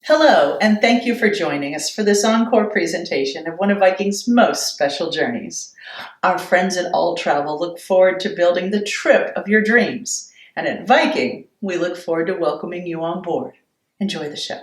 Hello, and thank you for joining us for this encore presentation of one of Viking's most special journeys. Our friends at All Travel look forward to building the trip of your dreams, and at Viking, we look forward to welcoming you on board. Enjoy the show.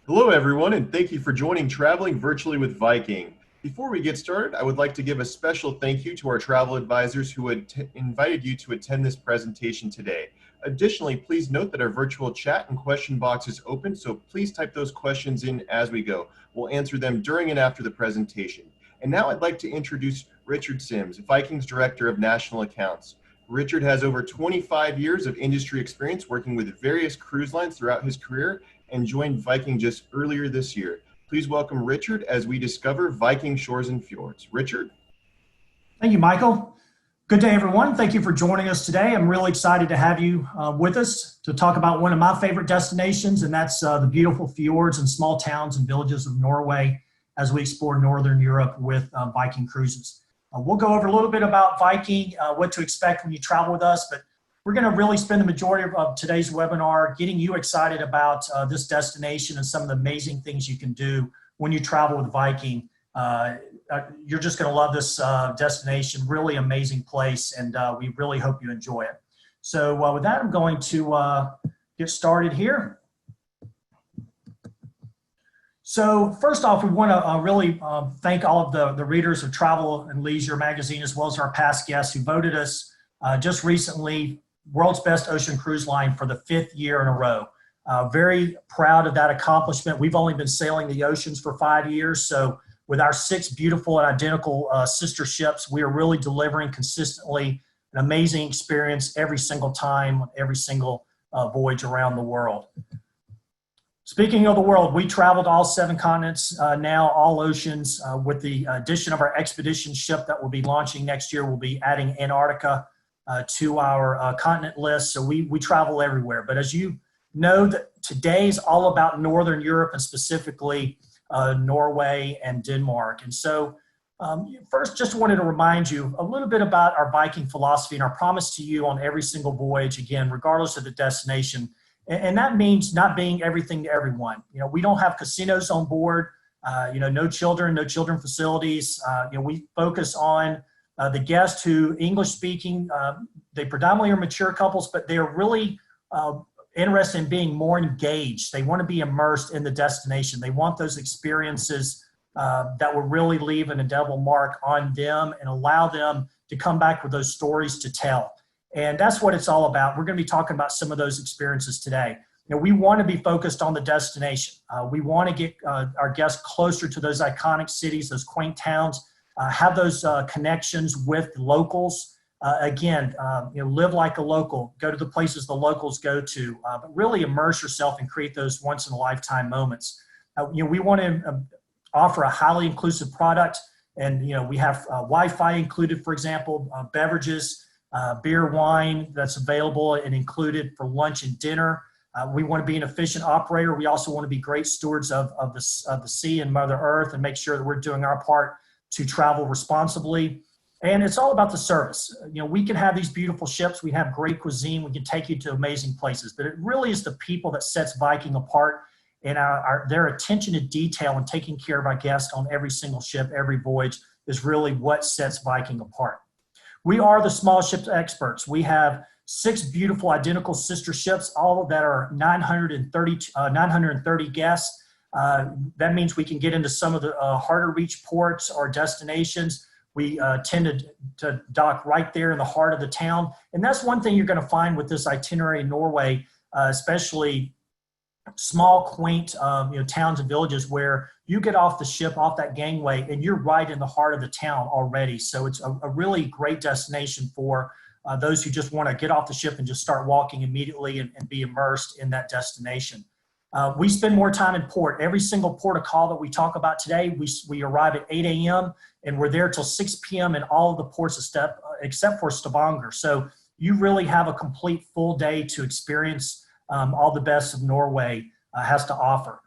Hello, everyone, and thank you for joining Traveling Virtually with Viking. Before we get started, I would like to give a special thank you to our travel advisors who had invited you to attend this presentation today. Additionally, please note that our virtual chat and question box is open, so please type those questions in as we go. We'll answer them during and after the presentation. And now I'd like to introduce Richard Sims, Viking's Director of National Accounts. Richard has over 25 years of industry experience working with various cruise lines throughout his career and joined Viking just earlier this year. Please welcome Richard as we discover Viking shores and fjords. Richard? Thank you, Michael. Good day, everyone. Thank you for joining us today. I'm really excited to have you with us to talk about one of my favorite destinations, and that's the beautiful fjords and small towns and villages of Norway as we explore Northern Europe with Viking cruises. We'll go over a little bit about Viking, what to expect when you travel with us, but we're going to really spend the majority of today's webinar getting you excited about this destination and some of the amazing things you can do when you travel with Viking. You're just going to love this destination, really amazing place, and we really hope you enjoy it. So with that, I'm going to get started here. So first off, we want to really thank all of the readers of Travel and Leisure magazine, as well as our past guests who voted us just recently World's Best Ocean Cruise Line for the 5th year in a row. Very proud of that accomplishment. We've only been sailing the oceans for 5 years, so with our 6 beautiful and identical sister ships, we are really delivering consistently an amazing experience every single time, every single voyage around the world. Speaking of the world, we traveled all 7 continents, now all oceans. With the addition of our expedition ship that will be launching next year, we'll be adding Antarctica to our continent list. So we travel everywhere. But as you know, that today is all about Northern Europe and specifically Norway and Denmark. And so first, just wanted to remind you a little bit about our Viking philosophy and our promise to you on every single voyage, again, regardless of the destination. And that means not being everything to everyone. You know, we don't have casinos on board, no children facilities. We focus on the guests who English speaking, they predominantly are mature couples, but they're really interested in being more engaged. They want to be immersed in the destination. They want those experiences that will really leave an indelible mark on them and allow them to come back with those stories to tell. And that's what it's all about. We're going to be talking about some of those experiences today. We want to be focused on the destination. We want to get our guests closer to those iconic cities, those quaint towns, have those connections with locals. Live like a local, go to the places the locals go to, but really immerse yourself and create those once in a lifetime moments. We want to offer a highly inclusive product, and we have Wi-Fi included, for example, beverages, beer, wine that's available and included for lunch and dinner. We want to be an efficient operator. We also want to be great stewards of the sea and Mother Earth and make sure that we're doing our part to travel responsibly. And it's all about the service. We can have these beautiful ships. We have great cuisine. We can take you to amazing places. But it really is the people that sets Viking apart, and their attention to detail and taking care of our guests on every single ship, every voyage is really what sets Viking apart. We are the small ships experts. We have 6 beautiful identical sister ships, all that are 930 guests. That means we can get into some of the harder reach ports or destinations. We tend to dock right there in the heart of the town. And that's one thing you're going to find with this itinerary in Norway, especially small, quaint towns and villages where you get off the ship, off that gangway, and you're right in the heart of the town already. So it's a really great destination for those who just want to get off the ship and just start walking immediately and be immersed in that destination. We spend more time in port. Every single port of call that we talk about today, we arrive at 8 a.m. and we're there till 6 p.m. in all of the ports except for Stavanger. So you really have a complete full day to experience all the best of Norway has to offer.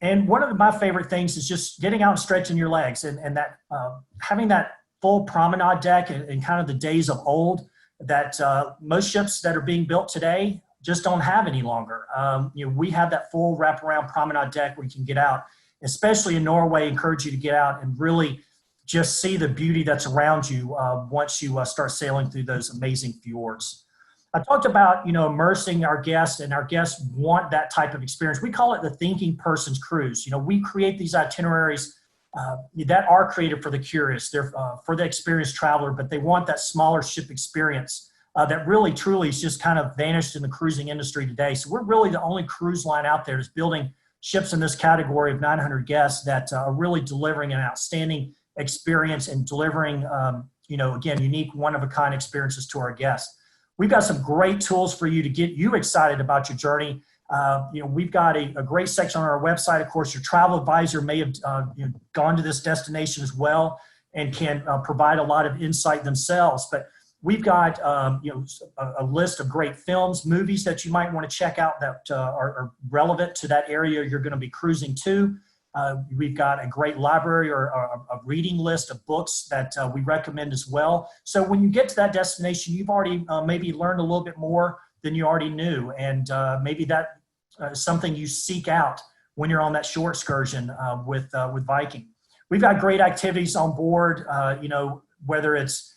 And one of my favorite things is just getting out and stretching your legs and that having that full promenade deck and kind of the days of old that most ships that are being built today, just don't have any longer. We have that full wraparound promenade deck where you can get out, especially in Norway. Encourage you to get out and really just see the beauty that's around you once you start sailing through those amazing fjords. I talked about, immersing our guests, and our guests want that type of experience. We call it the thinking person's cruise. We create these itineraries that are created for the curious. They're for the experienced traveler, but they want that smaller ship experience that really, truly is just kind of vanished in the cruising industry today. So we're really the only cruise line out there that's building ships in this category of 900 guests that are really delivering an outstanding experience and delivering, again, unique, one-of-a-kind experiences to our guests. We've got some great tools for you to get you excited about your journey. We've got a great section on our website. Of course, your travel advisor may have gone to this destination as well and can provide a lot of insight themselves. But we've got a list of great films, movies that you might want to check out that are relevant to that area you're going to be cruising to. We've got a great library or a reading list of books that we recommend as well. So when you get to that destination, you've already maybe learned a little bit more than you already knew. And maybe that is something you seek out when you're on that shore excursion with Viking. We've got great activities on board, whether it's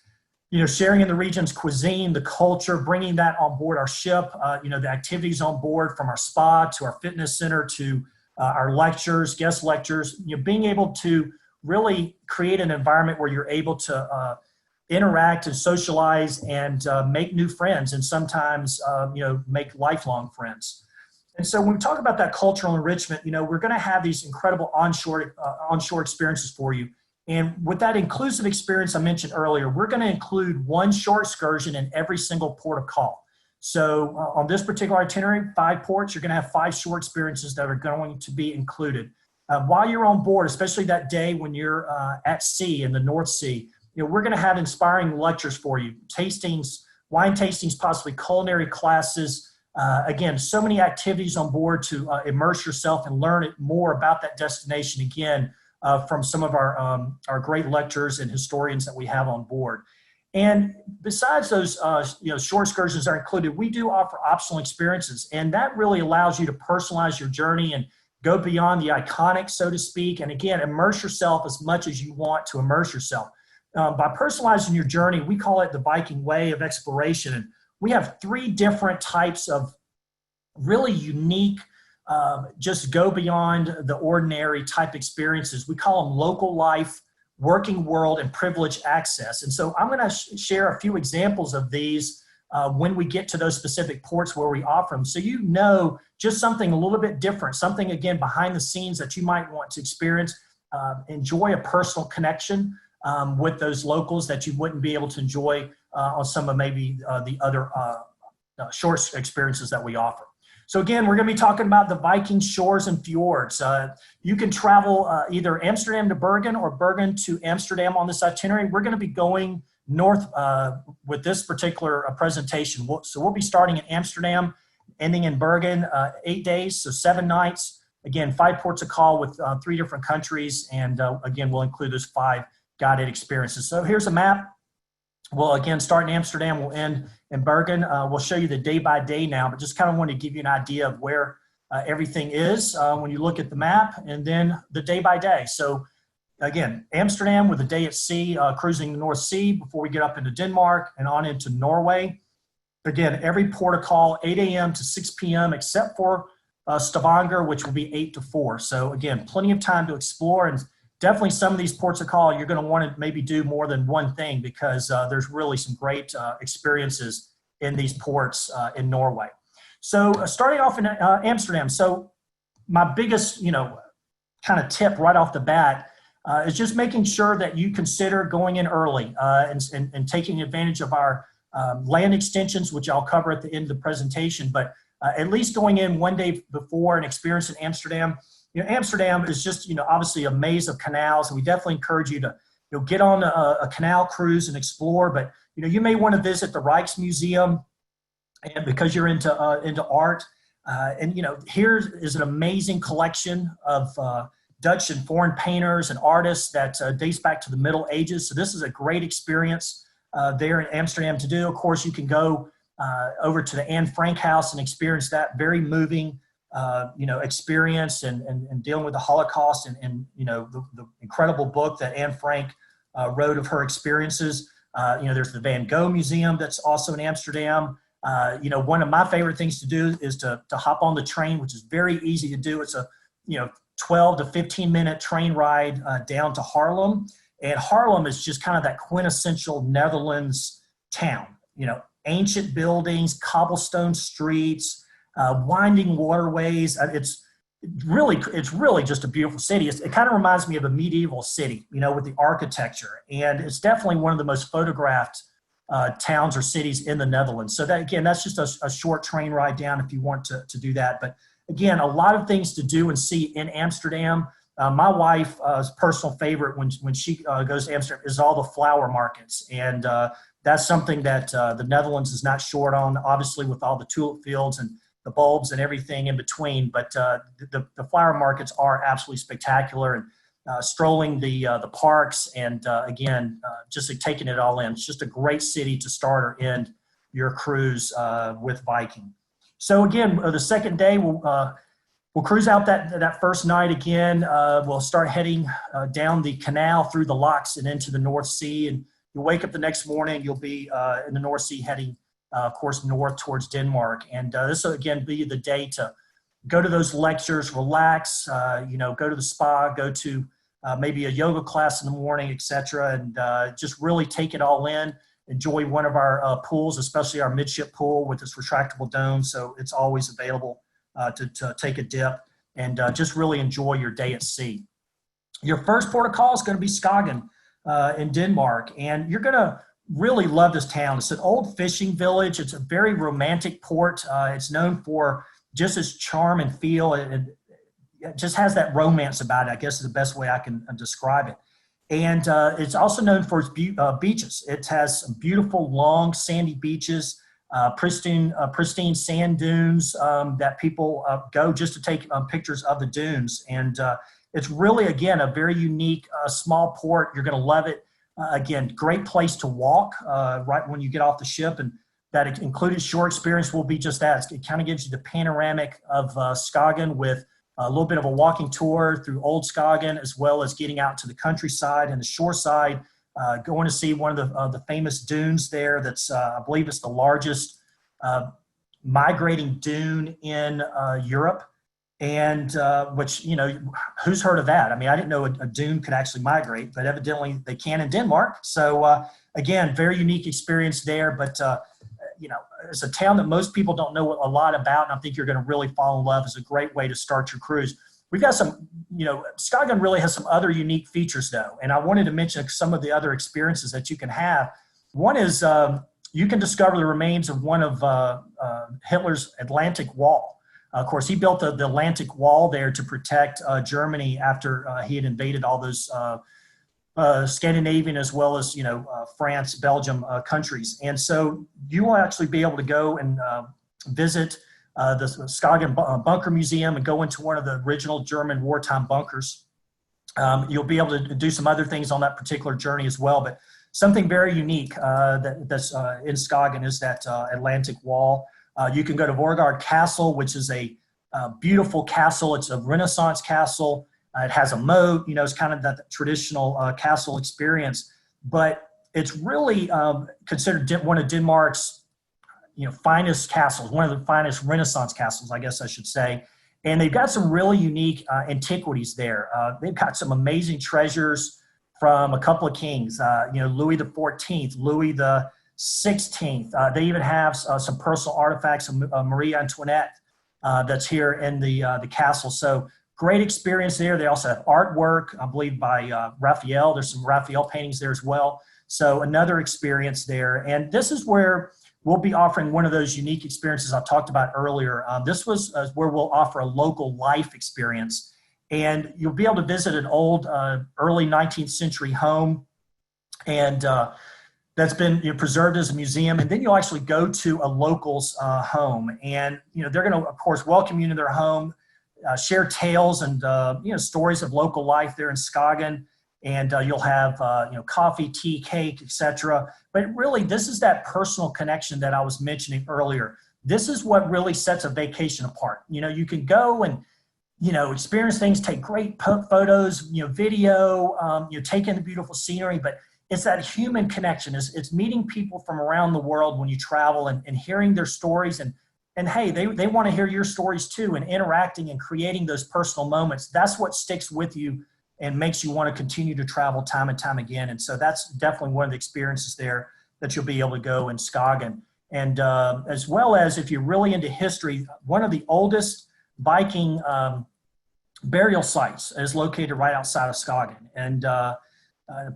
sharing in the region's cuisine, the culture, bringing that on board our ship, the activities on board from our spa to our fitness center to our lectures, guest lectures, being able to really create an environment where you're able to interact and socialize and make new friends, and sometimes, make lifelong friends. And so when we talk about that cultural enrichment, we're going to have these incredible onshore experiences for you. And with that inclusive experience I mentioned earlier, we're going to include one shore excursion in every single port of call. So on this particular itinerary, 5 ports, you're going to have 5 shore experiences that are going to be included. While you're on board, especially that day when you're at sea in the North Sea, we're going to have inspiring lectures for you, tastings, wine tastings, possibly culinary classes. Again, so many activities on board to immerse yourself and learn more about that destination, again, from some of our great lecturers and historians that we have on board. And besides those, shore excursions that are included, we do offer optional experiences, and that really allows you to personalize your journey and go beyond the iconic, so to speak, and again, immerse yourself as much as you want to immerse yourself. By personalizing your journey, we call it the Viking way of exploration, and we have 3 different types of really unique, just go beyond the ordinary type experiences. We call them local life, working world, and privileged access. And so I'm going to share a few examples of these when we get to those specific ports where we offer them. So just something a little bit different, something, again, behind the scenes that you might want to experience, enjoy a personal connection with those locals that you wouldn't be able to enjoy on some of maybe the other shore experiences that we offer. So again, we're going to be talking about the Viking shores and fjords. You can travel either Amsterdam to Bergen or Bergen to Amsterdam on this itinerary. We're going to be going north with this particular presentation. So we'll be starting in Amsterdam, ending in Bergen, 8 days, so 7 nights. Again, 5 ports of call with 3 different countries. And again, we'll include those 5 guided experiences. So here's a map. We'll again start in Amsterdam, we'll end in Bergen. We'll show you the day by day now, but just kind of want to give you an idea of where everything is when you look at the map, and then the day by day. So again, Amsterdam with a day at sea, cruising the North Sea before we get up into Denmark and on into Norway. Again, every port of call, 8 a.m. to 6 p.m., except for Stavanger, which will be 8 to 4. So again, plenty of time to explore, and definitely some of these ports of call, you're going to want to maybe do more than one thing because there's really some great experiences in these ports in Norway. So starting off in Amsterdam. So my biggest, kind of tip right off the bat is just making sure that you consider going in early and taking advantage of our land extensions, which I'll cover at the end of the presentation, but at least going in one day before and experiencing Amsterdam. Amsterdam is just, obviously a maze of canals, and we definitely encourage you to, get on a canal cruise and explore. But, you may want to visit the Rijksmuseum, and because you're into art, here is an amazing collection of Dutch and foreign painters and artists that dates back to the Middle Ages. So this is a great experience there in Amsterdam to do. Of course, you can go over to the Anne Frank house and experienced that very moving, experience and dealing with the Holocaust and the incredible book that Anne Frank wrote of her experiences. There's the Van Gogh Museum that's also in Amsterdam. One of my favorite things to do is to hop on the train, which is very easy to do. It's a 12 to 15 minute train ride down to Haarlem. And Haarlem is just kind of that quintessential Netherlands town. Ancient buildings, cobblestone streets, winding waterways. It's really just a beautiful city. It kind of reminds me of a medieval city, with the architecture. And it's definitely one of the most photographed towns or cities in the Netherlands. So that's just a short train ride down if you want to do that. But again, a lot of things to do and see in Amsterdam. My wife's personal favorite when she goes to Amsterdam is all the flower markets. And that's something that the Netherlands is not short on, obviously with all the tulip fields and the bulbs and everything in between. But the flower markets are absolutely spectacular. And strolling the parks and just taking it all in. It's just a great city to start or end your cruise with Viking. So again, the second day we'll cruise out that first night again. We'll start heading down the canal through the locks and into the North Sea. And you'll wake up the next morning. You'll be in the North Sea heading, of course, north towards Denmark. And this will again be the day to go to those lectures, relax. Go to the spa, go to maybe a yoga class in the morning, etc., and just really take it all in. Enjoy one of our pools, especially our midship pool with this retractable dome, so it's always available to take a dip and just really enjoy your day at sea. Your first port of call is going to be Skagen in Denmark, and you're going to really love this town. It's an old fishing village. It's a very romantic port. It's known for just its charm and feel. It just has that romance about it, I guess is the best way I can describe it. And it's also known for its beaches. It has some beautiful, long, sandy beaches, pristine sand dunes that people go just to take pictures of the dunes. And it's really, again, a very unique small port. You're going to love it. Again, great place to walk right when you get off the ship. And that included shore experience will be just that. It kind of gives you the panoramic of Skagen with a little bit of a walking tour through Old Skagen, as well as getting out to the countryside and the shore side, going to see one of the famous dunes there. That's, I believe it's the largest migrating dune in Europe. And which, who's heard of that? I mean, I didn't know a dune could actually migrate, but evidently they can in Denmark. So again, very unique experience there. But it's a town that most people don't know a lot about, and I think you're going to really fall in love. It's a great way to start your cruise. We've got some, Skagen really has some other unique features though, and I wanted to mention some of the other experiences that you can have. One is you can discover the remains of one of Hitler's Atlantic Wall. Of course, he built the Atlantic Wall there to protect Germany after he had invaded all those Scandinavian as well as France, Belgium countries, and so you will actually be able to go and visit the Skagen Bunker Museum and go into one of the original German wartime bunkers. You'll be able to do some other things on that particular journey as well, but something very unique that's in Skagen is that Atlantic Wall. You can go to Vorgard Castle, which is a beautiful castle. It's a Renaissance castle. It has a moat, it's kind of that traditional castle experience, but it's really considered one of Denmark's, finest castles, one of the finest Renaissance castles, I guess I should say. And they've got some really unique antiquities there. They've got some amazing treasures from a couple of kings, Louis the 14th, Louis the 16th. They even have some personal artifacts of Marie Antoinette that's here in the castle. So great experience there. They also have artwork, I believe, by Raphael. There's some Raphael paintings there as well. So another experience there. And this is where we'll be offering one of those unique experiences I talked about earlier. This was where we'll offer a local life experience. And you'll be able to visit an old, early 19th century home. And that's been preserved as a museum. And then you'll actually go to a local's home. And, they're going to, of course, welcome you into their home, share tales and stories of local life there in Skagen. and you'll have coffee, tea, cake, etc. But really, this is that personal connection that I was mentioning earlier. This is what really sets a vacation apart. You can go and experience things, take great photos, video, take in the beautiful scenery, but it's that human connection. It's meeting people from around the world when you travel, and hearing their stories, and hey, they want to hear your stories too, and interacting and creating those personal moments. That's what sticks with you and makes you want to continue to travel time and time again. And so that's definitely one of the experiences there that you'll be able to go in Skagen. And as well as, if you're really into history, one of the oldest Viking burial sites is located right outside of Skagen, and a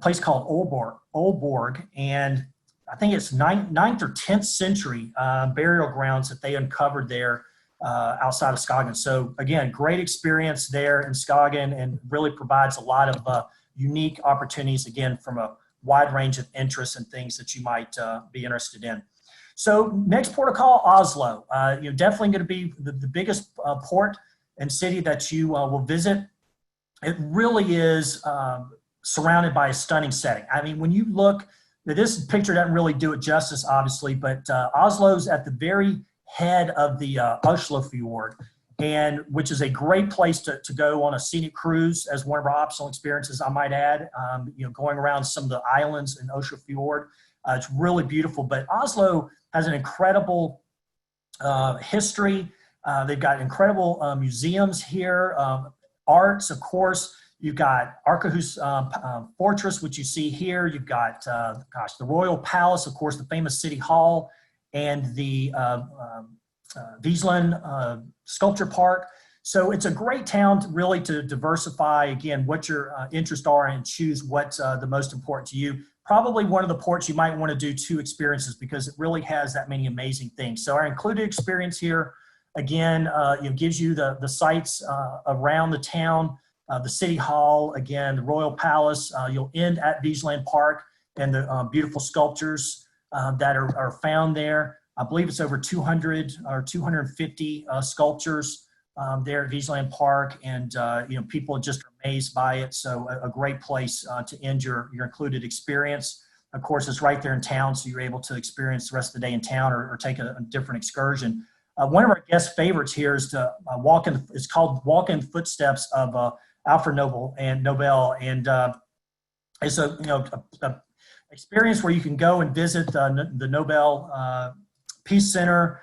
place called Olborg, and I think it's 9th or 10th century burial grounds that they uncovered there outside of Skagen. So again, great experience there in Skagen, and really provides a lot of unique opportunities, again, from a wide range of interests and things that you might be interested in. So next port of call, Oslo. Definitely going to be the biggest port and city that you will visit. It really is surrounded by a stunning setting. I mean, when you look, this picture doesn't really do it justice, obviously, but Oslo's at the very head of the Oslo Fjord, and which is a great place to go on a scenic cruise as one of our optional experiences, I might add. Going around some of the islands in Oslo Fjord. It's really beautiful, but Oslo has an incredible history. They've got incredible museums here, arts, of course. You've got Akershus Fortress, which you see here. You've got, the Royal Palace, of course, the famous City Hall, and the Vigeland Sculpture Park. So it's a great town to diversify, again, what your interests are, and choose what's the most important to you. Probably one of the ports you might want to do 2 experiences, because it really has that many amazing things. So our included experience here, again, gives you the sites around the town, the City Hall, again, the Royal Palace. You'll end at Vigeland Park, and the beautiful sculptures that are found there. I believe it's over 200 or 250 sculptures there at Vigeland Park, and people are just amazed by it. So a great place to end your included experience. Of course, it's right there in town, so you're able to experience the rest of the day in town, or take a different excursion. One of our guest favorites here is to it's called Walk in Footsteps of Alfred Nobel, and it's a experience where you can go and visit the Nobel Peace Center,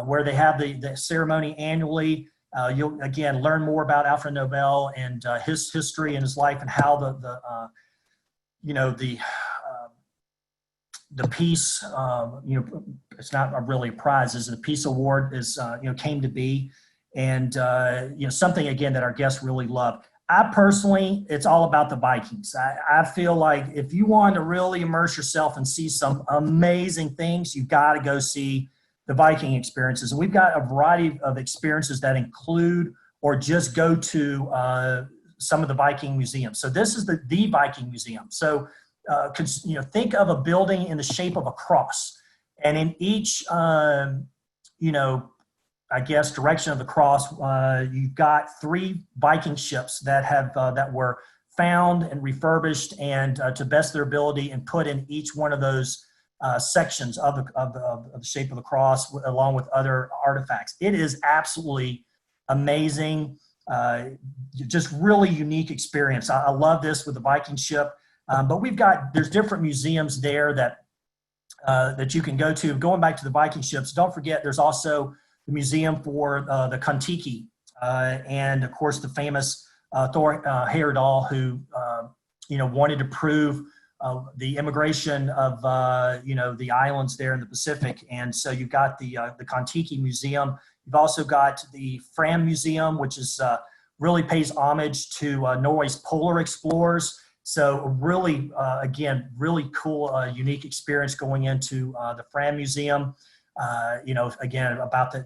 where they have the ceremony annually. You'll again learn more about Alfred Nobel and his history and his life, and how the peace, it's not really a prize, is the Peace Award is came to be, and something again that our guests really love. I personally, it's all about the Vikings. I feel like if you want to really immerse yourself and see some amazing things, you've got to go see the Viking experiences. And we've got a variety of experiences that include, or just go to some of the Viking museums. So this is the Viking Museum. So think of a building in the shape of a cross, and in each direction of the cross, you've got 3 Viking ships that were found and refurbished, and to best their ability, and put in each one of those sections of the shape of the cross, along with other artifacts. It is absolutely amazing, just really unique experience. I love this with the Viking ship, but there's different museums there that you can go to. Going back to the Viking ships, don't forget there's also the museum for the Kon-Tiki, and of course the famous Thor Heyerdahl, who wanted to prove the immigration of the islands there in the Pacific. And so you've got the Kon-Tiki Museum. You've also got the Fram Museum, which is really pays homage to Norway's polar explorers. So really, again, really cool, unique experience going into the Fram Museum. Again,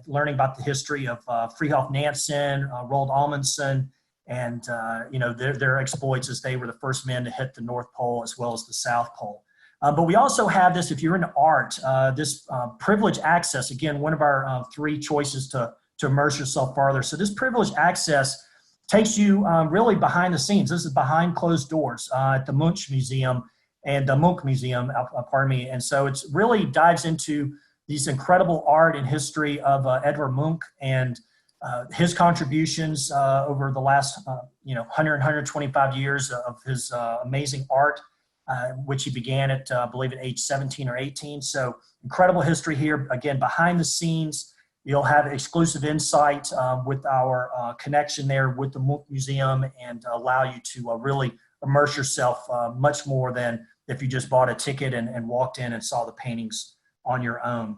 learning about the history of Fridtjof Nansen, Roald Amundsen, and their exploits as they were the first men to hit the North Pole as well as the South Pole. But we also have this, if you're into art, this privileged access. Again, one of our 3 choices to immerse yourself farther. So this privileged access takes you really behind the scenes. This is behind closed doors at the Munch Museum and the Munch Museum, pardon me. And so it's really dives into these incredible art and history of Edvard Munch and his contributions over the last 125 years of his amazing art, which he began at, I believe, at age 17 or 18. So incredible history here. Again, behind the scenes, you'll have exclusive insight with our connection there with the Munch Museum and allow you to really immerse yourself much more than if you just bought a ticket and walked in and saw the paintings on your own.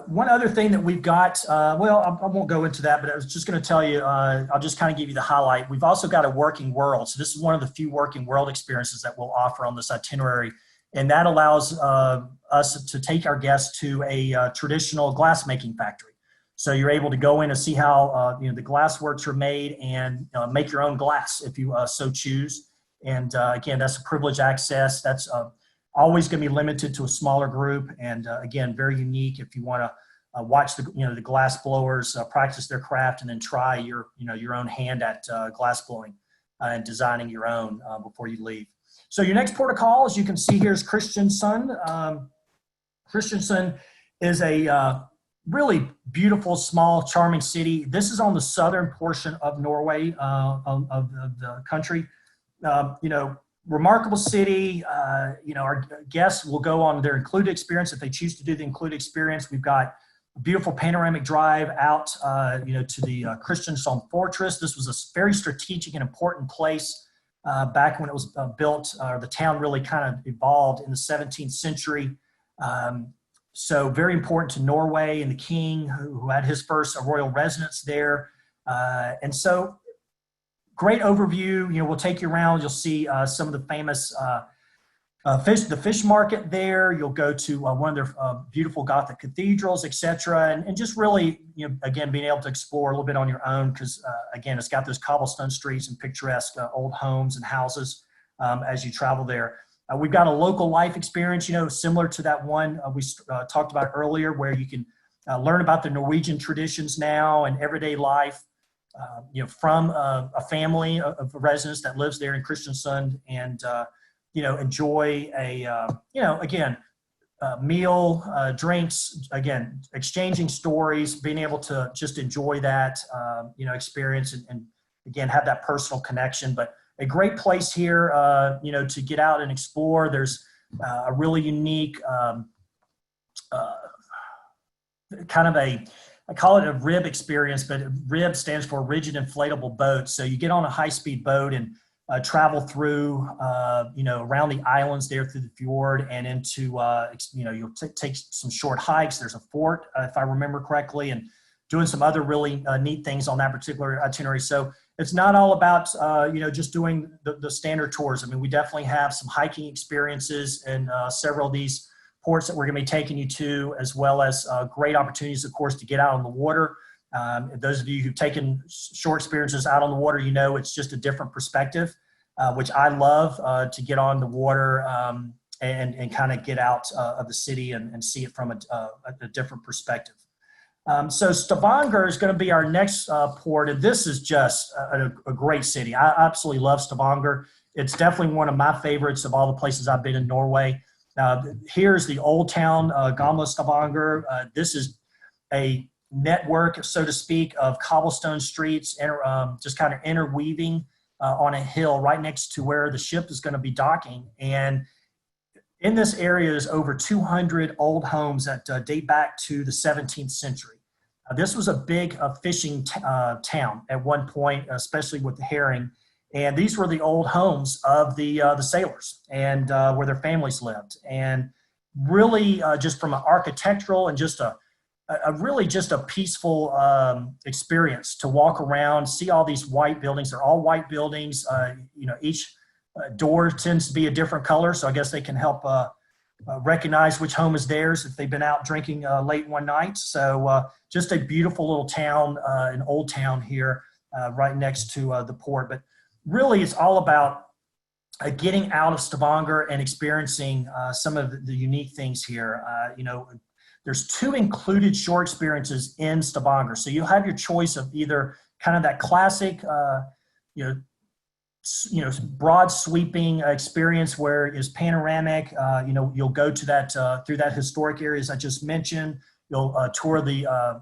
One other thing that we've got, I won't go into that, but I was just going to tell you, I'll just kind of give you the highlight. We've also got a working world. So this is one of the few working world experiences that we'll offer on this itinerary. And that allows us to take our guests to a traditional glassmaking factory. So you're able to go in and see how the glass works are made and make your own glass if you so choose. And again, that's a privileged access. That's always going to be limited to a smaller group, and again, very unique if you want to watch the glass blowers practice their craft and then try your own hand at glass blowing and designing your own before you leave. So your next port of call, as you can see here, is Kristiansund. Kristiansund is a really beautiful, small, charming city. This is on the southern portion of Norway, of the country. Remarkable city. Our guests will go on their included experience if they choose to do the included experience. We've got a beautiful panoramic drive out, to the Kristiansand Fortress. This was a very strategic and important place back when it was built. The town really kind of evolved in the 17th century. So very important to Norway and the king who had his first royal residence there. And so great overview. We'll take you around. You'll see some of the famous the fish market there. You'll go to one of their beautiful Gothic cathedrals, etc. And just really, again, being able to explore a little bit on your own because, again, it's got those cobblestone streets and picturesque old homes and houses as you travel there. We've got a local life experience, similar to that one we talked about earlier, where you can learn about the Norwegian traditions now and everyday life. From a family of residents that lives there in Kristiansund, and enjoy a meal, drinks, again, exchanging stories, being able to just enjoy that experience and again have that personal connection. But a great place here to get out and explore. There's a really unique kind of I call it a RIB experience, but RIB stands for rigid inflatable boat. So you get on a high-speed boat and travel through, around the islands there through the fjord and into, you'll take some short hikes. There's a fort, if I remember correctly, and doing some other really neat things on that particular itinerary. So it's not all about, just doing the standard tours. I mean, we definitely have some hiking experiences in several of these ports that we're going to be taking you to, as well as great opportunities, of course, to get out on the water. Those of you who've taken short experiences out on the water, it's just a different perspective, which I love, to get on the water and kind of get out of the city and see it from a different perspective. So Stavanger is going to be our next port, and this is just a great city. I absolutely love Stavanger. It's definitely one of my favorites of all the places I've been in Norway. Here's the old town, Gamla Stavanger. This is a network, so to speak, of cobblestone streets, just kind of interweaving on a hill right next to where the ship is going to be docking. And in this area is over 200 old homes that date back to the 17th century. This was a big fishing town at one point, especially with the herring. And these were the old homes of the sailors and where their families lived. And really just from an architectural and just a peaceful experience to walk around, see all these white buildings. They're all white buildings. Each door tends to be a different color. So I guess they can help recognize which home is theirs if they've been out drinking late one night. So just a beautiful little town, an old town here right next to the port. But really, it's all about getting out of Stavanger and experiencing some of the unique things here. There's 2 included shore experiences in Stavanger. So you'll have your choice of either kind of that classic, you know, broad sweeping experience where it is panoramic. You'll go to that through that historic areas I just mentioned. You'll tour the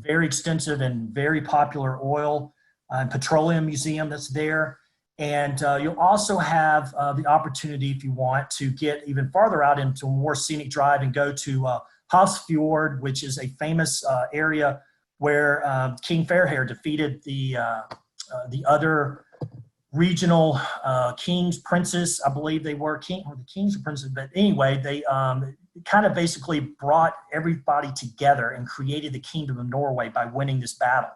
very extensive and very popular oil and petroleum museum that's there. And you'll also have the opportunity, if you want, to get even farther out into a more scenic drive and go to Fjord, which is a famous area where King Fairhair defeated the other regional kings, princes, I believe they were the kings or princes, but anyway, they kind of basically brought everybody together and created the Kingdom of Norway by winning this battle.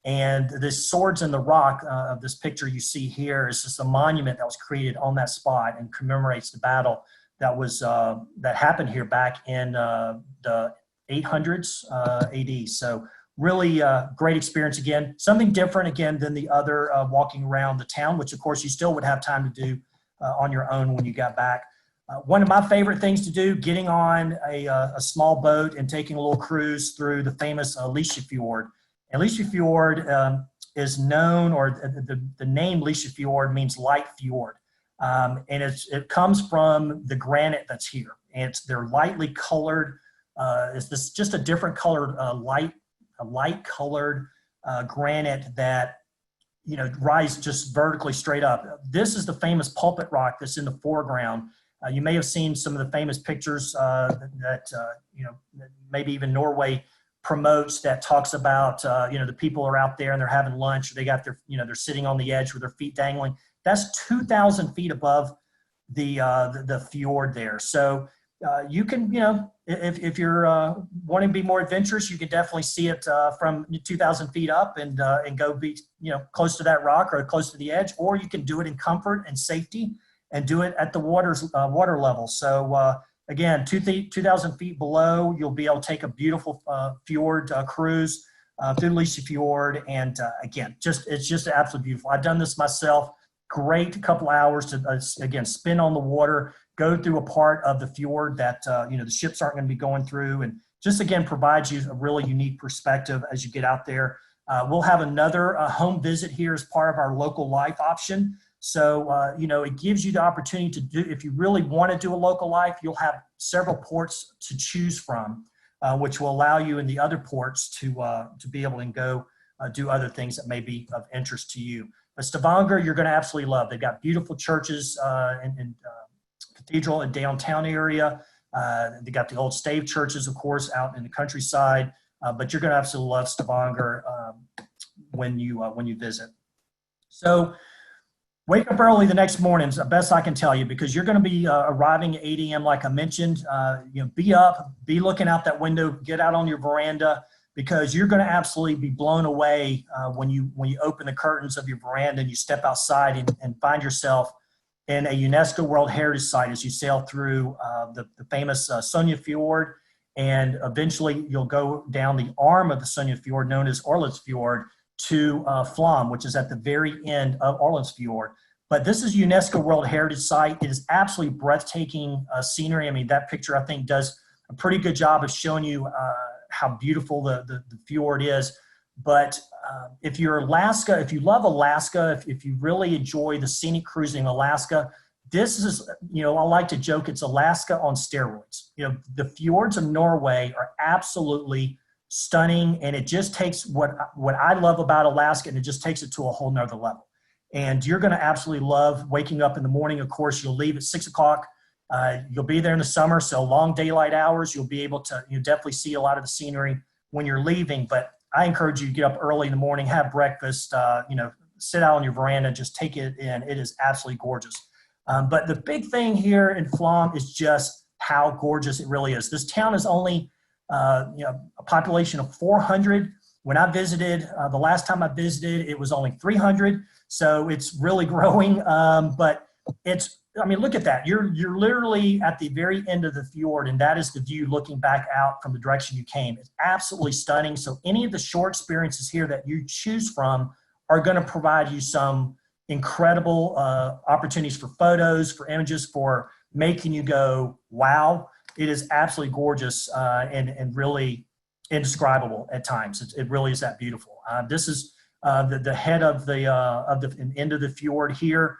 And this Swords in the Rock of this picture you see here is just a monument that was created on that spot and commemorates the battle that happened here back in the 800s AD. So really great experience again. Something different again than the other walking around the town, which of course you still would have time to do on your own when you got back. One of my favorite things to do, getting on a small boat and taking a little cruise through the famous Fjord. And Fjord is known, or the name Fjord means light fjord. And it comes from the granite that's here. And they're lightly colored. It's this just a different colored light colored granite that rise just vertically straight up. This is the famous pulpit rock that's in the foreground. You may have seen some of the famous pictures that maybe even Norway promotes, that talks about the people are out there and they're having lunch, or they got their they're sitting on the edge with their feet dangling. That's 2,000 feet above the fjord there. So you can, if you're wanting to be more adventurous, you can definitely see it from 2,000 feet up and go be close to that rock or close to the edge, or you can do it in comfort and safety and do it at the water level. So again, 2,000 feet below, you'll be able to take a beautiful fjord cruise through Fjord, and again, it's just absolutely beautiful. I've done this myself. Great couple hours to again spin on the water, go through a part of the fjord that the ships aren't going to be going through, and just again provides you a really unique perspective as you get out there. We'll have another home visit here as part of our local life option. So it gives you the opportunity to do, if you really want to do a local life, you'll have several ports to choose from, which will allow you in the other ports to be able to go do other things that may be of interest to you. But Stavanger, you're going to absolutely love. They've got beautiful churches and cathedral and downtown area. They got the old stave churches, of course, out in the countryside. But you're going to absolutely love Stavanger when you visit. So wake up early the next morning is the best I can tell you, because you're going to be arriving at 8 a.m. like I mentioned. Be up, be looking out that window, get out on your veranda, because you're going to absolutely be blown away when you open the curtains of your veranda and you step outside and find yourself in a UNESCO World Heritage Site as you sail through the famous Sonja Fjord, and eventually you'll go down the arm of the Sonja Fjord known as Fjord to Flom, which is at the very end of Fjord. But this is UNESCO World Heritage Site. It is absolutely breathtaking scenery. I mean, that picture I think does a pretty good job of showing you how beautiful the fjord is. But if you love Alaska, if you really enjoy the scenic cruising in Alaska, this is, I like to joke, it's Alaska on steroids. The fjords of Norway are absolutely stunning, and it just takes what I love about Alaska, and it just takes it to a whole nother level. And you're going to absolutely love waking up in the morning. Of course, you'll leave at 6 o'clock. You'll be there in the summer, so long daylight hours. You'll be able to definitely see a lot of the scenery when you're leaving. But I encourage you to get up early in the morning, have breakfast, sit out on your veranda, just take it in. It is absolutely gorgeous. But the big thing here in Flom is just how gorgeous it really is. This town is only a population of 400. When I visited, the last time I visited, it was only 300. So it's really growing. But look at that. You're literally at the very end of the fjord, and that is the view looking back out from the direction you came. It's absolutely stunning. So any of the shore experiences here that you choose from are going to provide you some incredible opportunities for photos, for images, for making you go, wow. It is absolutely gorgeous and really indescribable at times. It really is that beautiful. This is the head of the end of the fjord here.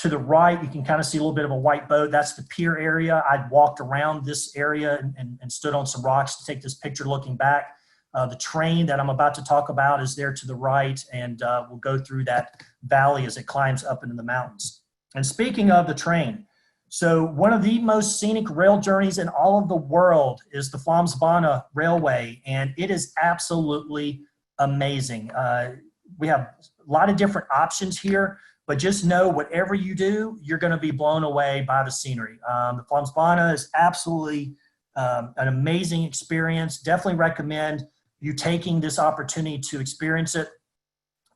To the right, you can kind of see a little bit of a white boat. That's the pier area. I'd walked around this area and stood on some rocks to take this picture looking back. The train that I'm about to talk about is there to the right, and we'll go through that valley as it climbs up into the mountains. And speaking of the train, so one of the most scenic rail journeys in all of the world is the Flams-Bana Railway, and it is absolutely amazing. We have a lot of different options here, but just know whatever you do, you're going to be blown away by the scenery. The Flams-Bana is absolutely an amazing experience. Definitely recommend you taking this opportunity to experience it.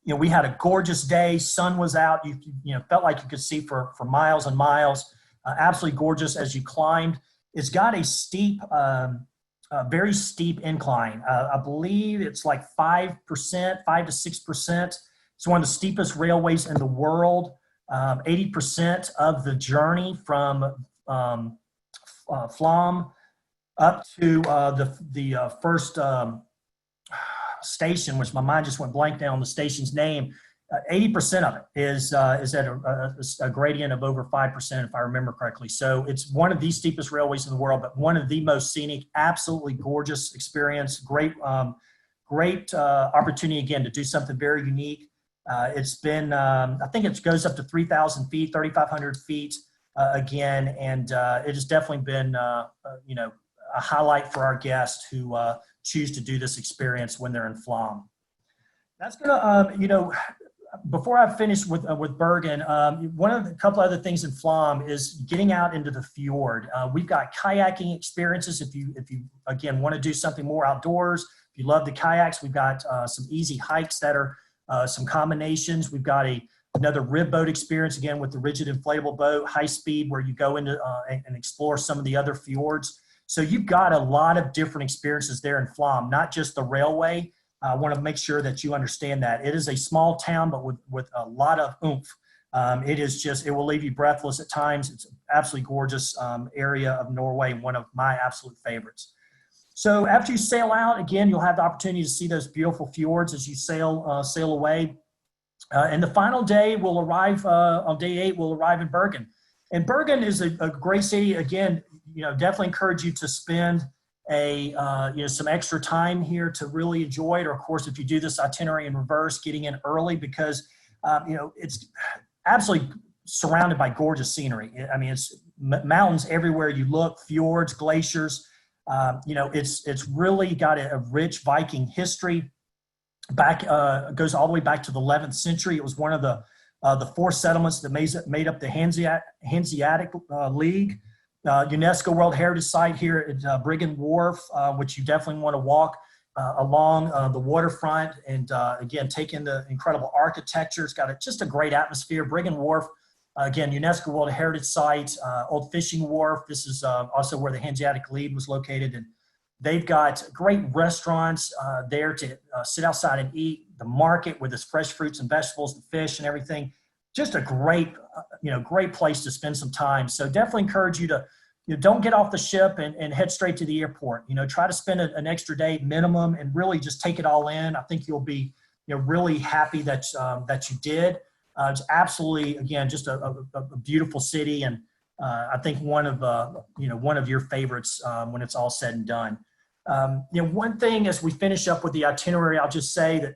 You know, we had a gorgeous day. Sun was out. You felt like you could see for miles and miles. Absolutely gorgeous as you climbed. It's got a steep, very steep incline. I believe it's like 5%, 5 to 6%. It's one of the steepest railways in the world. 80% of the journey from Flam up to the first station, which my mind just went blank now on the station's name, 80% of it is at a gradient of over 5%, if I remember correctly. So it's one of the steepest railways in the world, but one of the most scenic, absolutely gorgeous experience. Great opportunity, again, to do something very unique. It's been, I think it goes up to 3,000 feet, 3,500 feet again, and it has definitely been, a highlight for our guests who choose to do this experience when they're in Flam. That's gonna, before I finish with Bergen, a couple other things in Flam is getting out into the fjord. We've got kayaking experiences. If you again want to do something more outdoors, if you love the kayaks, we've got some easy hikes that are some combinations. We've got another rib boat experience, again, with the rigid inflatable boat, high speed, where you go into and explore some of the other fjords. So you've got a lot of different experiences there in Flam, not just the railway. I want to make sure that you understand that. It is a small town, but with a lot of oomph. It will leave you breathless at times. It's an absolutely gorgeous area of Norway, and one of my absolute favorites. So after you sail out, again, you'll have the opportunity to see those beautiful fjords as you sail away. And the final day will arrive, on day 8, we'll arrive in Bergen. And Bergen is a great city. Again, definitely encourage you to spend some extra time here to really enjoy it. Or of course, if you do this itinerary in reverse, getting in early, because it's absolutely surrounded by gorgeous scenery. I mean, it's mountains everywhere you look, fjords, glaciers. It's really got a rich Viking history. Goes all the way back to the 11th century. It was one of the 4 settlements that made up the Hanseatic League. UNESCO World Heritage Site here at Briggen Wharf, which you definitely want to walk along the waterfront and again take in the incredible architecture. It's got just a great atmosphere. Briggen Wharf, again, UNESCO World Heritage Site, old fishing wharf. This is also where the Hanseatic League was located, and they've got great restaurants there to sit outside and eat. The market with its fresh fruits and vegetables, the fish and everything. Just a great place to spend some time. So definitely encourage you to, don't get off the ship and head straight to the airport. Try to spend an extra day minimum and really just take it all in. I think you'll be, really happy that you did. It's absolutely, again, just a beautiful city, and I think one of your favorites when it's all said and done. One thing as we finish up with the itinerary, I'll just say that,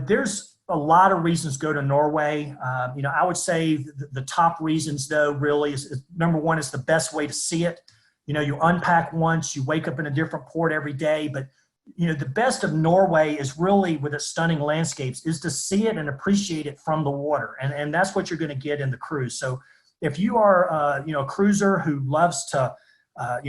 there's a lot of reasons to go to Norway. I would say the top reasons, though, really is number one, is the best way to see it. You unpack once, you wake up in a different port every day, but the best of Norway is really, with its stunning landscapes, is to see it and appreciate it from the water. And that's what you're going to get in the cruise. So if you are, a cruiser who loves to,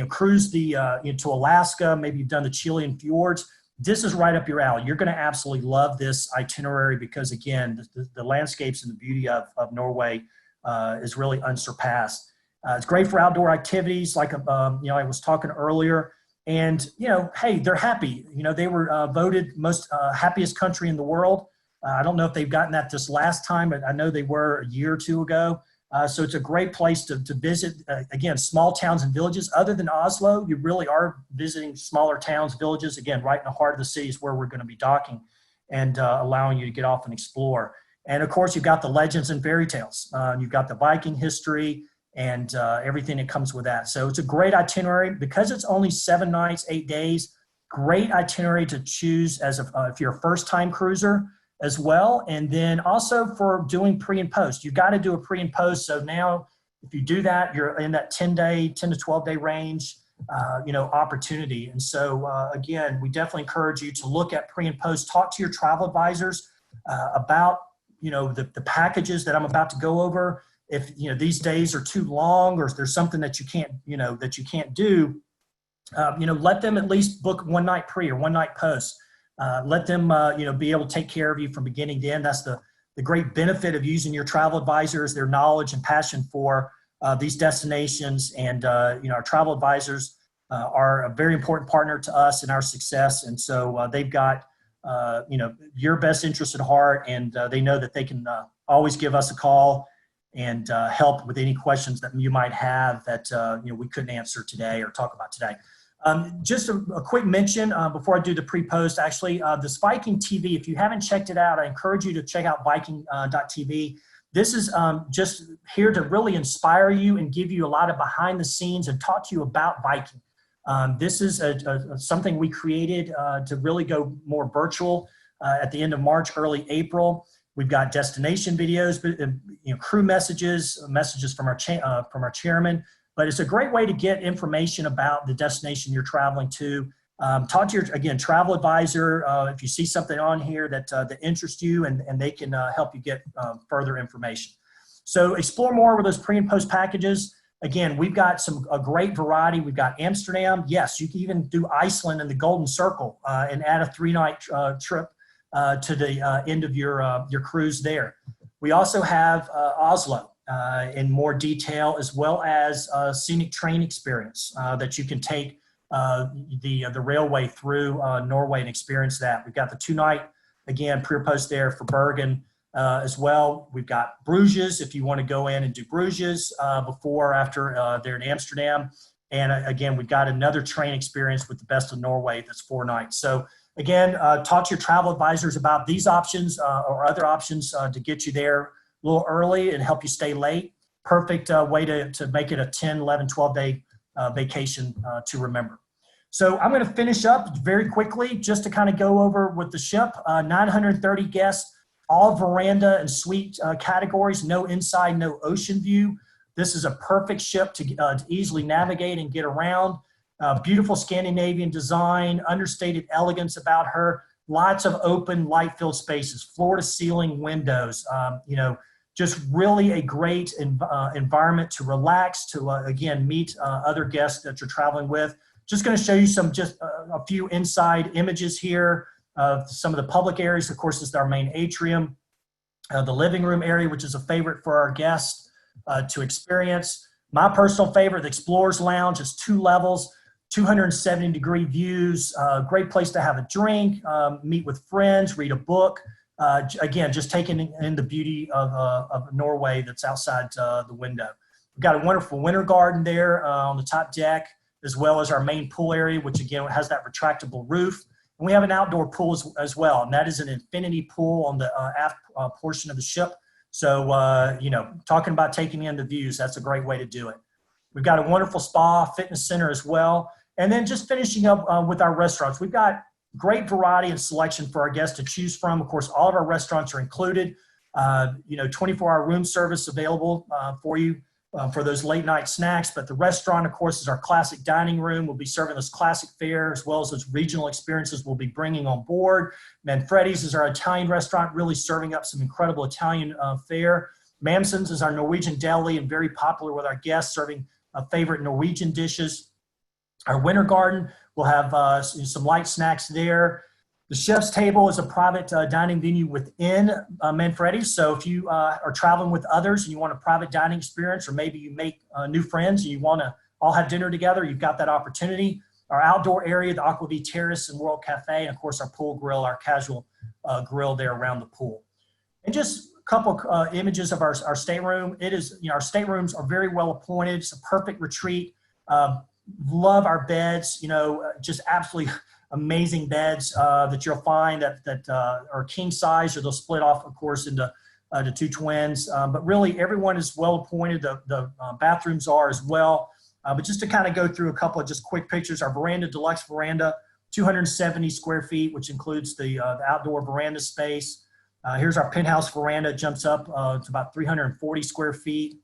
cruise to Alaska, maybe you've done the Chilean fjords, this is right up your alley. You're going to absolutely love this itinerary because, again, the landscapes and the beauty of Norway is really unsurpassed. It's great for outdoor activities, like I was talking earlier. And hey, they're happy. They were voted most happiest country in the world. I don't know if they've gotten that this last time, but I know they were a year or two ago. So it's a great place to visit. Again, small towns and villages. Other than Oslo, you really are visiting smaller towns, villages. Again, right in the heart of the city is where we're going to be docking. and allowing you to get off and explore. And of course, you've got the legends and fairy tales. You've got the Viking history and everything that comes with that. So it's a great itinerary because it's only 7 nights, 8 days. Great itinerary to choose as if you're a first-time cruiser as well. And then also for doing pre and post. You've got to do a pre and post. So now if you do that, you're in that 10 to 12 day range, opportunity. And so again, we definitely encourage you to look at pre and post, talk to your travel advisors about, the packages that I'm about to go over. If, these days are too long or if there's something that you can't, do, let them at least book 1 night pre or 1 night post. Let them, be able to take care of you from beginning to end. That's the great benefit of using your travel advisors, their knowledge and passion for these destinations. And, our travel advisors are a very important partner to us in our success. And so they've got, your best interest at heart, and they know that they can always give us a call and help with any questions that you might have that, we couldn't answer today or talk about today. Just a quick mention before I do the pre-post, actually, this Viking TV, if you haven't checked it out, I encourage you to check out Viking.tv. This is just here to really inspire you and give you a lot of behind the scenes and talk to you about Viking. This is something we created to really go more virtual at the end of March, early April. We've got destination videos, crew messages from our chairman. But it's a great way to get information about the destination you're traveling to. Talk to your, travel advisor if you see something on here that interests you, and they can help you get further information. So explore more with those pre and post packages. Again, we've got a great variety. We've got Amsterdam. Yes, you can even do Iceland and the Golden Circle and add a 3-night trip to the end of your cruise there. We also have Oslo in more detail, as well as a scenic train experience that you can take the railway through Norway and experience that. We've got the 2-night, again, pre or post there for Bergen as well. We've got Bruges if you want to go in and do Bruges before or after they're in Amsterdam. And again, we've got another train experience with the best of Norway that's 4 nights. So again, talk to your travel advisors about these options or other options to get you there a little early and help you stay late. Perfect way to make it a 10, 11, 12-day vacation to remember. So I'm going to finish up very quickly just to kind of go over with the ship. 930 guests, all veranda and suite categories, no inside, no ocean view. This is a perfect ship to easily navigate and get around. Beautiful Scandinavian design, understated elegance about her. Lots of open, light-filled spaces, floor-to-ceiling windows. Just really a great environment to relax, to again meet other guests that you're traveling with. Just going to show you a few inside images here of some of the public areas. Of course, this is our main atrium, the living room area, which is a favorite for our guests to experience. My personal favorite, the Explorer's Lounge, is 2 levels. 270-degree views, great place to have a drink, meet with friends, read a book. Again, just taking in the beauty of Norway that's outside the window. We've got a wonderful winter garden there on the top deck, as well as our main pool area, which again has that retractable roof. And we have an outdoor pool as well, and that is an infinity pool on the aft portion of the ship. So, talking about taking in the views, that's a great way to do it. We've got a wonderful spa, fitness center as well. And then just finishing up with our restaurants. We've got great variety and selection for our guests to choose from. Of course, all of our restaurants are included. 24-hour room service available for you for those late night snacks. But the restaurant, of course, is our classic dining room. We'll be serving those classic fare as well as those regional experiences we'll be bringing on board. Manfredi's is our Italian restaurant, really serving up some incredible Italian fare. Mamsen's is our Norwegian deli and very popular with our guests, serving favorite Norwegian dishes. Our winter garden will have some light snacks there. The Chef's Table is a private dining venue within Manfredi's. So if you are traveling with others and you want a private dining experience, or maybe you make new friends and you want to all have dinner together, you've got that opportunity. Our outdoor area, the Aquavie Terrace and World Cafe, and of course our pool grill, our casual grill there around the pool. And just a couple images of our stateroom. It is, our staterooms are very well appointed. It's a perfect retreat. Love our beds, just absolutely amazing beds that you'll find that are king size, or they'll split off, of course, into the two twins. But really, everyone is well appointed. The bathrooms are as well. But just to kind of go through a couple of just quick pictures, our veranda, deluxe veranda, 270 square feet, which includes the outdoor veranda space. Here's our penthouse veranda. It jumps up to about 340 square feet.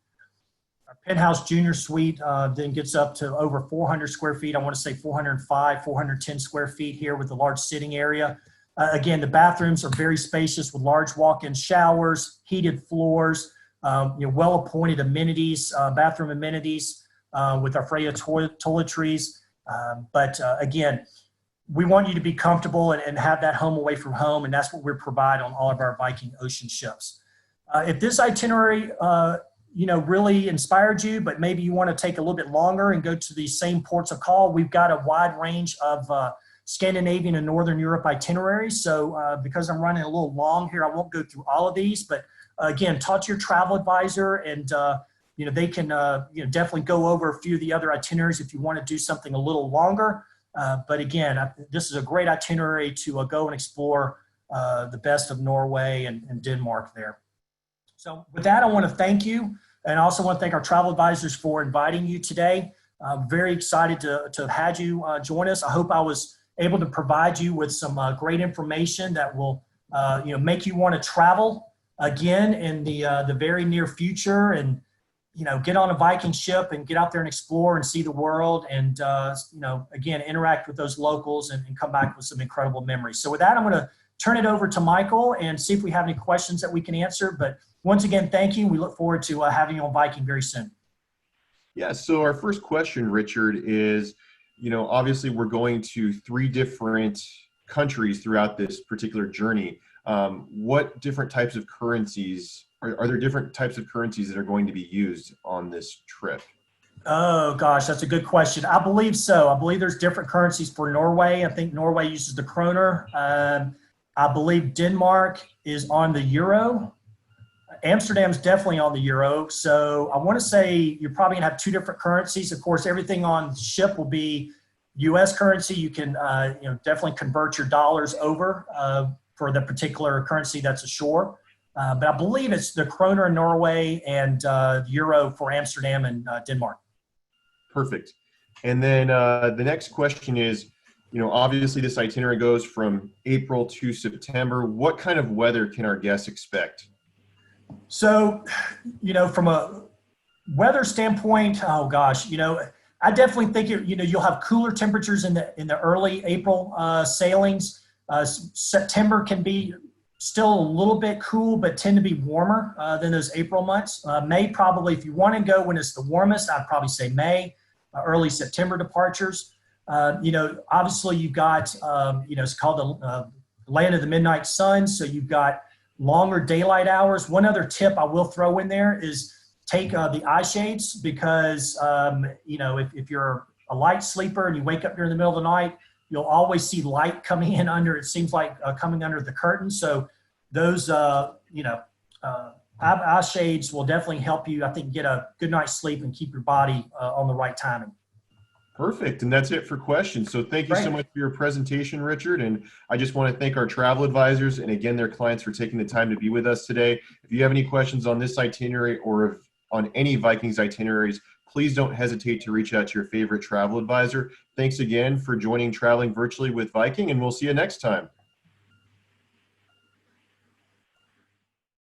Our penthouse junior suite then gets up to over 400 square feet. I want to say 405, 410 square feet here with the large sitting area. Again, the bathrooms are very spacious with large walk-in showers, heated floors, well-appointed amenities, bathroom amenities with our Freya toiletries. But again, we want you to be comfortable and have that home away from home, and that's what we provide on all of our Viking Ocean ships. If this itinerary, really inspired you, but maybe you want to take a little bit longer and go to these same ports of call, we've got a wide range of Scandinavian and Northern Europe itineraries. So because I'm running a little long here, I won't go through all of these, but again, talk to your travel advisor, and they can definitely go over a few of the other itineraries if you want to do something a little longer. But again, this is a great itinerary to go and explore the best of Norway and Denmark there. So with that, I want to thank you, and I also want to thank our travel advisors for inviting you today. I'm very excited to have had you join us. I hope I was able to provide you with some great information that will make you want to travel again in the very near future, and get on a Viking ship and get out there and explore and see the world, and again, interact with those locals and come back with some incredible memories. So with that, I'm going to turn it over to Michael and see if we have any questions that we can answer. But once again, thank you. We look forward to having you on Viking very soon. Yeah, so our first question, Richard, is, obviously we're going to 3 different countries throughout this particular journey. What different types of currencies, are there different types of currencies that are going to be used on this trip? Oh gosh, that's a good question. I believe so. I believe there's different currencies for Norway. I think Norway uses the kroner. I believe Denmark is on the euro. Amsterdam's definitely on the euro. So I want to say you're probably going to have 2 different currencies. Of course, everything on the ship will be U.S. currency. You can definitely convert your dollars over for the particular currency that's ashore. But I believe it's the kroner in Norway and the euro for Amsterdam and Denmark. Perfect. And then the next question is, obviously this itinerary goes from April to September. What kind of weather can our guests expect? So, from a weather standpoint, oh gosh, I definitely think you'll have cooler temperatures in the early April sailings. September can be still a little bit cool, but tend to be warmer than those April months. May probably, if you want to go when it's the warmest, I'd probably say May, early September departures. Obviously you've got, it's called the land of the midnight sun. So you've got longer daylight hours. One other tip I will throw in there is take the eye shades, because, if you're a light sleeper and you wake up during the middle of the night, you'll always see light coming in under, it seems like coming under the curtain. So those, eye shades will definitely help you, I think, get a good night's sleep and keep your body on the right timing. Perfect. And that's it for questions. So thank you so much for your presentation, Richard. And I just want to thank our travel advisors and again, their clients for taking the time to be with us today. If you have any questions on this itinerary or on any Vikings itineraries, please don't hesitate to reach out to your favorite travel advisor. Thanks again for joining Traveling Virtually with Viking, and we'll see you next time.